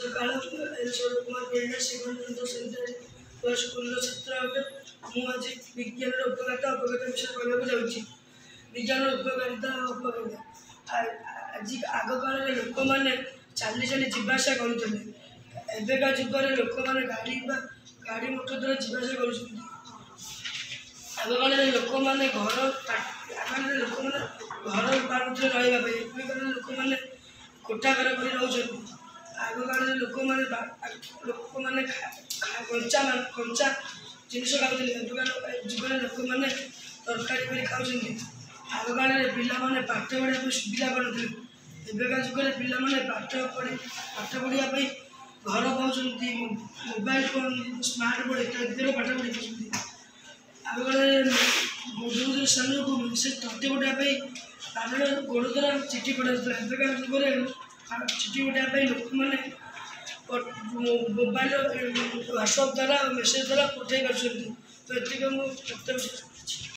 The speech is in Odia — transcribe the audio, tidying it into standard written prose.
ସକାଳ ଈଶ୍ୱର କୁମାର ପରିଡ଼ା ଶ୍ରୀମନ୍ଦିର ସେଣ୍ଟର ସ୍କୁଲର ଛାତ୍ର ଅଟେ। ମୁଁ ଆଜି ବିଜ୍ଞାନର ଉପକାରିତା ଅପକାରିତା ବିଷୟରେ କହିବାକୁ ଯାଉଛି। ବିଜ୍ଞାନର ଉପକାରିତା ଅପକାରିତା ଆଜି ଆଗକାଳରେ ଲୋକମାନେ ଚାଲି ଚାଲି ଯିବା ଆସିବା କରୁଥିଲେ। ଏବେକା ଯୁଗରେ ଲୋକମାନେ ଗାଡ଼ି ମଟର ଦ୍ୱାରା ଯିବା ଆସିବା କରୁଛନ୍ତି। ଆଗକାଳରେ ଲୋକମାନେ ଘର ପାରୁଥିଲେ ରହିବା ପାଇଁ। ଏବେକାଳରେ ଲୋକମାନେ କୋଠା ଘର କରି ରହୁଛନ୍ତି। ଆଗକାଳରେ ଲୋକମାନେ କଞ୍ଚା ଜିନିଷ ଖାଉଥିଲେ। ଏବେକା ଯୁଗରେ ଲୋକମାନେ ତରକାରୀ କରି ଖାଉଛନ୍ତି। ଆଗକାଳରେ ପିଲାମାନେ ପାଠ ପଢ଼ିବା ପାଇଁ ସୁବିଧା କରୁଥିଲେ। ଏବେକା ଯୁଗରେ ପିଲାମାନେ ପାଠ ପଢ଼ିବା ପାଇଁ ଘର ପାଉଛନ୍ତି। ମୋବାଇଲ ଫୋନ୍ ସ୍ମାର୍ଟ ବୋର୍ଡ଼ ଇତ୍ୟାଦିରେ ପାଠ ପଢ଼ି ପାରୁଛନ୍ତି। ଆଗକାଳରେ ଦୂର ସ୍ଥାନକୁ ସେ ତଥ୍ୟ ପଠାଇବା ପାଇଁ ଗୋଡ଼ ଦ୍ୱାରା ଚିଠି ପଠାଉଥିଲା। ଏବେକା ଯୁଗରେ ଚିଠି ପଠାଇବା ପାଇଁ ଲୋକମାନେ ମୋବାଇଲ ହ୍ୱାଟ୍ସଆପ୍ ଦ୍ୱାରା ମେସେଜ୍ ଦ୍ୱାରା ପଠାଇ ପାରୁଛନ୍ତି। ତ ଏତିକି ମୁଁ ବକ୍ତବ୍ୟ ଶେଷ କରୁଛି।